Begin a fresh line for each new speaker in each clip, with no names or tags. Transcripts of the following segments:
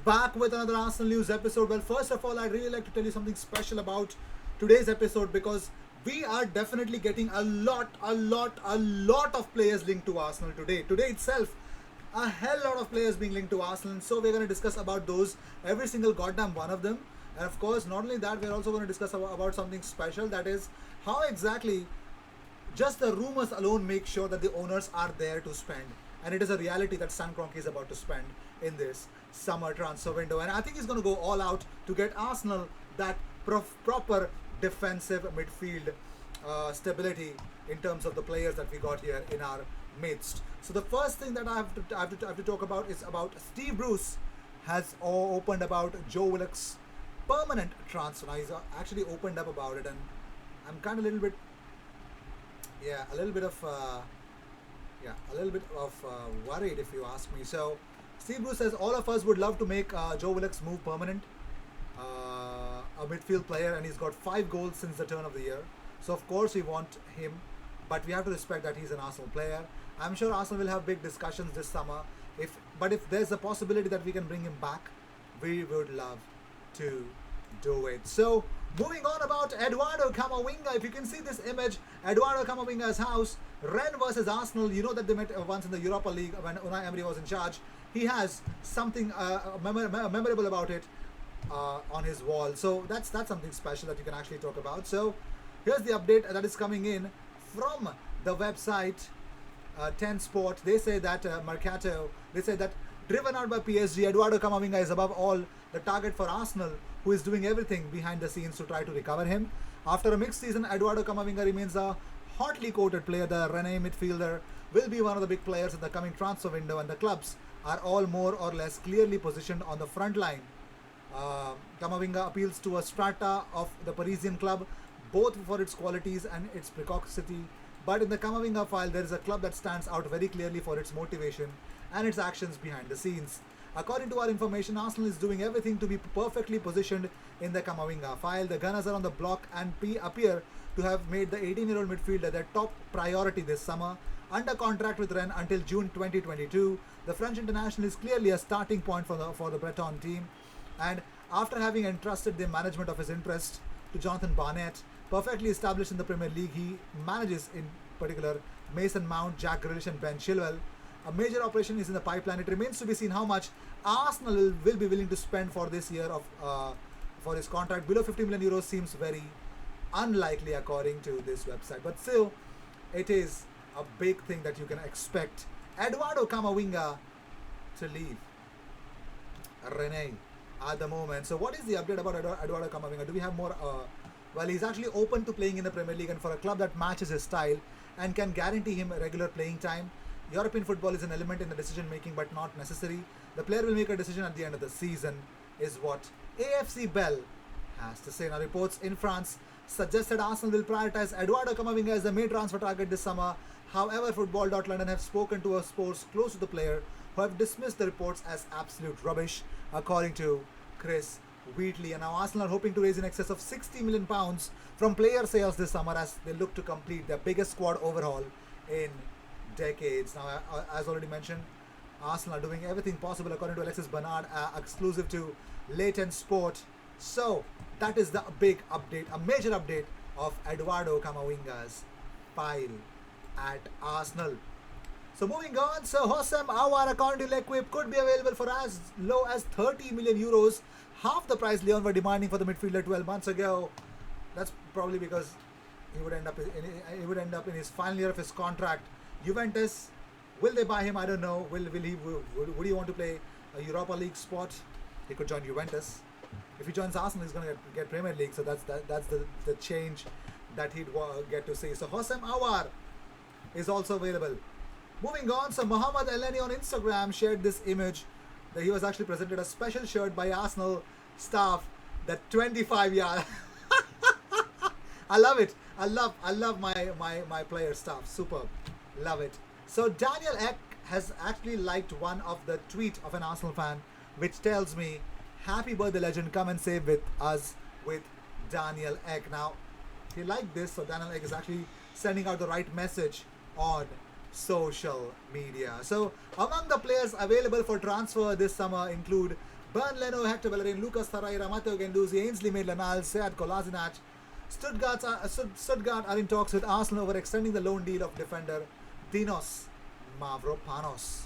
Back with another Arsenal news episode. Well, first of all, I'd really like to tell you something special about today's episode because we are definitely getting a lot of players linked to Arsenal today. Today itself, a hell lot of players being linked to Arsenal, and so we're going to discuss about those, every single goddamn one of them. And of course, not only that, we're also going to discuss about something special, that is how exactly just the rumors alone make sure that the owners are there to spend. And it is a reality that Stan Kroenke is about to spend in this summer transfer window. And I think he's going to go all out to get Arsenal that proper defensive midfield stability in terms of the players that we got here in our midst. So the first thing that I have to talk about is about Steve Bruce has opened about Joe Willock's permanent transfer. Now he's actually opened up about it, and I'm kind of a little bit, yeah, a little bit of worried, if you ask me. So Steve Bruce says all of us would love to make Joe Willock's move permanent, a midfield player, and he's got 5 goals since the turn of the year. So of course we want him, but we have to respect that he's an Arsenal player. I'm sure Arsenal will have big discussions this summer. If there's a possibility that we can bring him back, we would love to do it. So moving on about Eduardo Kamawinga, if you can see this image, Eduardo Kamawinga's house, Rennes versus Arsenal. You know that they met once in the Europa League when Unai Emery was in charge. He has something memorable about it on his wall. So that's something special that you can actually talk about. So here's the update that is coming in from the website 10 Sport. They say that Mercato, they say that driven out by PSG, Eduardo Kamawinga is above all the target for Arsenal, who is doing everything behind the scenes to try to recover him. After a mixed season, Eduardo Kamawinga remains a hotly quoted player. The Rennes midfielder will be one of the big players in the coming transfer window, and the clubs are all more or less clearly positioned on the front line. Kamawinga appeals to a strata of the Parisian club, both for its qualities and its precocity. But in the Kamawinga file, there is a club that stands out very clearly for its motivation and its actions behind the scenes. According to our information, Arsenal is doing everything to be perfectly positioned in the Kamawinga file. The Gunners are on the block and appear to have made the 18-year-old midfielder their top priority this summer. Under contract with Rennes until June 2022, the French international is clearly a starting point for the Breton team. And after having entrusted the management of his interest to Jonathan Barnett, perfectly established in the Premier League, he manages in particular Mason Mount, Jack Grealish and Ben Chilwell. A major operation is in the pipeline. It remains to be seen how much Arsenal will be willing to spend for this year for his contract. Below 50 million euros seems very unlikely according to this website, but still it is a big thing that you can expect Eduardo Kamawinga to leave Rennes at the moment. So what is the update about Eduardo Kamawinga? Do we have more? Well, he's actually open to playing in the Premier League, and for a club that matches his style and can guarantee him regular playing time. European football is an element in the decision making, but not necessary. The player will make a decision at the end of the season, is what AFC Bell has to say. Now, reports in France suggested Arsenal will prioritize Eduardo Kamawinga as the main transfer target this summer. However, Football.London have spoken to a source close to the player who have dismissed the reports as absolute rubbish, according to Chris Wheatley. And now Arsenal are hoping to raise in excess of £60 million from player sales this summer as they look to complete their biggest squad overhaul in decades. Now, as already mentioned, Arsenal are doing everything possible, according to Alexis Bernard, exclusive to Latent Sport. So that is the big update, a major update of Eduardo Kamawinga's file at Arsenal. So moving on, so Hossein Aouar, according to L'Equipe, could be available for as low as 30 million euros, half the price Lyon were demanding for the midfielder 12 months ago. That's probably because he would end up in his final year of his contract. Juventus, will they buy him? I don't know. Would he want to play a Europa League spot? He could join Juventus. If he joins Arsenal, he's going to get Premier League. So that's the change that he'd get to see. So Hossein Aouar is also available. Moving on, so Mohamed Elneny on Instagram shared this image that he was actually presented a special shirt by Arsenal staff. That 25-yard. I love it. I love my player staff. Superb. Love it. So Daniel Ek has actually liked one of the tweet of an Arsenal fan, which tells me, "Happy birthday, legend! Come and save with us with Daniel Ek." Now, he liked this, so Daniel Ek is actually sending out the right message on social media. So among the players available for transfer this summer include Bernd Leno, Hector Bellerin, Lucas Torreira, Matteo Guendouzi, Ainsley Maitland-Niles, Sead Kolasinac. Stuttgart are in talks with Arsenal over extending the loan deal of defender Dinos Mavropanos.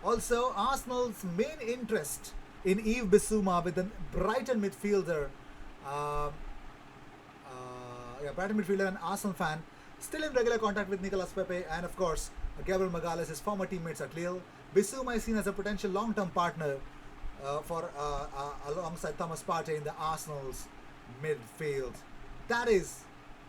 Also, Arsenal's main interest in Eve Bissem with the Brighton midfielder, Brighton midfielder and Arsenal fan, still in regular contact with Nicolas Pepe and of course Gabriel Magalhaes, his former teammates at Lille. Bissem is seen as a potential long-term partner alongside Thomas Partey in the Arsenal's midfield. That is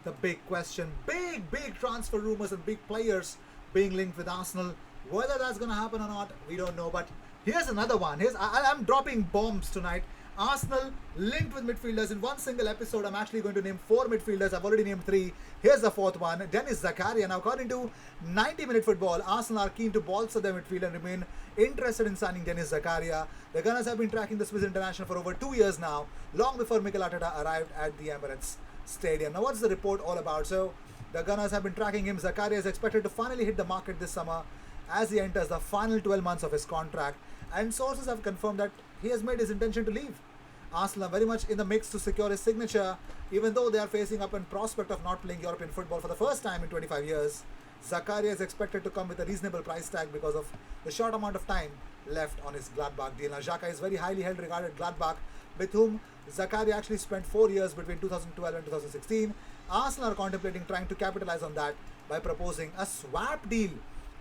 the big question. Big transfer rumours and big players being linked with Arsenal. Whether that's going to happen or not, we don't know. But here's another one. I'm dropping bombs tonight. Arsenal linked with midfielders. In one single episode, I'm actually going to name 4 midfielders. I've already named 3. Here's the 4th one, Denis Zakaria. Now, according to 90-minute football, Arsenal are keen to bolster their midfield and remain interested in signing Denis Zakaria. The Gunners have been tracking the Swiss international for over 2 years now, long before Mikel Arteta arrived at the Emirates Stadium. Now, what's the report all about? So, the Gunners have been tracking him. Zakaria is expected to finally hit the market this summer as he enters the final 12 months of his contract, and sources have confirmed that he has made his intention to leave. Arsenal are very much in the mix to secure his signature, even though they are facing up in prospect of not playing European football for the first time in 25 years. Zakaria is expected to come with a reasonable price tag because of the short amount of time left on his Gladbach deal. Now, Xhaka is very highly held regarded Gladbach, with whom Zakaria actually spent 4 years between 2012 and 2016. Arsenal are contemplating trying to capitalize on that by proposing a swap deal.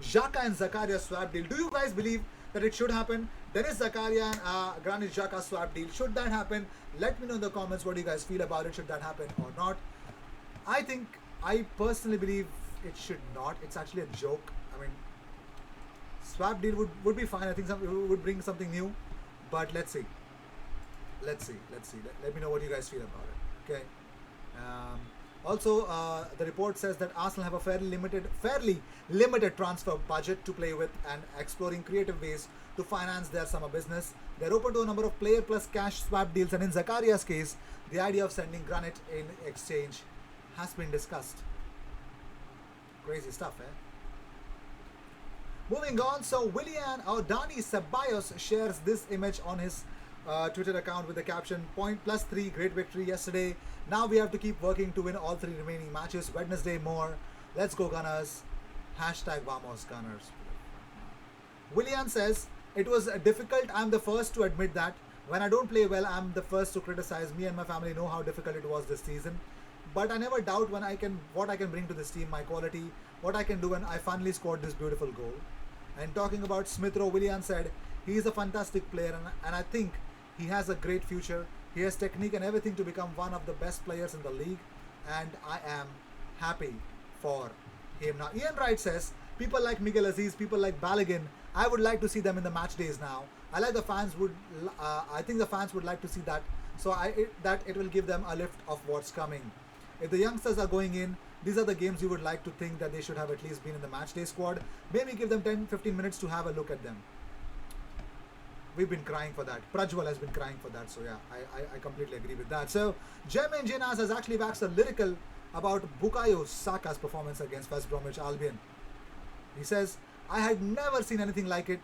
Xhaka and Zakaria swap deal. Do you guys believe that it should happen? Denis Zakaria and Granit Xhaka swap deal. Should that happen? Let me know in the comments what do you guys feel about it. Should that happen or not? I personally believe it should not. It's actually a joke. I mean, swap deal would be fine. I think it would bring something new. But let's see. Let me know what you guys feel about it. Okay. Also, the report says that Arsenal have a fairly limited transfer budget to play with and exploring creative ways to finance their summer business. They're open to a number of player plus cash swap deals, and in Zakaria's case, the idea of sending Granit in exchange has been discussed. Crazy stuff, eh? Moving on, so Willian or Dani Ceballos shares this image on his Twitter account with the caption +3 great victory yesterday. Now we have to keep working to win all 3 remaining matches. Wednesday more. Let's go Gunners. #Vamos Gunners. Willian says, it was difficult. I'm the first to admit that. When I don't play well, I'm the first to criticize. Me and my family know how difficult it was this season. But I never doubt what I can bring to this team, my quality, what I can do, and I finally scored this beautiful goal. And talking about Smith Rowe, Willian said, he is a fantastic player and I think he has a great future. He has technique and everything to become one of the best players in the league, and I am happy for him. Now, Ian Wright says, people like Miguel Aziz, people like Balogun, I would like to see them in the match days now. I think the fans would like to see that, so it will give them a lift of what's coming. If the youngsters are going in, these are the games you would like to think that they should have at least been in the match day squad. Maybe give them 10-15 minutes to have a look at them. We've been crying for that. Prajwal has been crying for that. So yeah, I completely agree with that. So Jermaine Jenas has actually waxed a lyrical about Bukayo Saka's performance against West Bromwich Albion. He says, I had never seen anything like it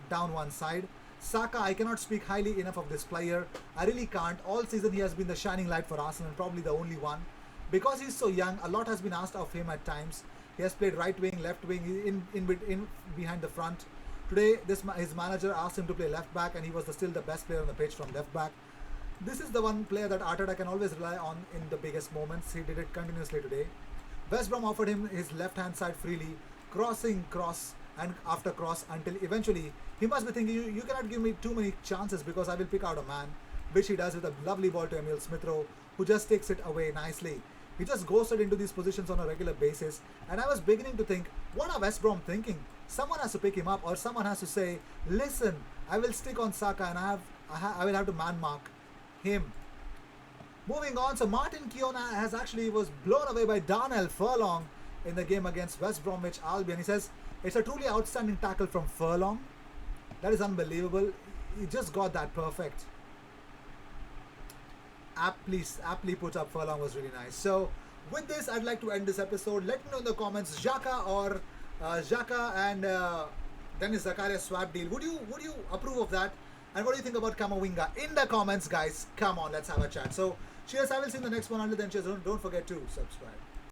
down one side. Saka, I cannot speak highly enough of this player. I really can't. All season he has been the shining light for Arsenal and probably the only one. Because he's so young, a lot has been asked of him at times. He has played right wing, left wing, in behind the front. Today, his manager asked him to play left back, and he was still the best player on the pitch from left back. This is the one player that Arteta can always rely on in the biggest moments. He did it continuously today. West Brom offered him his left-hand side freely, crossing cross and after cross until eventually he must be thinking, you cannot give me too many chances because I will pick out a man, which he does with a lovely ball to Emil Smith-Rowe, who just takes it away nicely. He just ghosted into these positions on a regular basis, and I was beginning to think, what are West Brom thinking? Someone has to pick him up, or someone has to say, listen, I will stick on Saka and I will have to man mark him. Moving on, so Martin Keown was blown away by Darnell Furlong in the game against West Bromwich Albion. He says, it's a truly outstanding tackle from Furlong. That is unbelievable. He just got that perfect. Aptly put up. Furlong was really nice. So with this, I'd like to end this episode. Let me know in the comments, Xhaka and Denis Zakaria swap deal. Would you approve of that? And what do you think about Kamawinga? In the comments, guys. Come on, let's have a chat. So, cheers. I will see you in the next one. Until then, cheers. Don't forget to subscribe.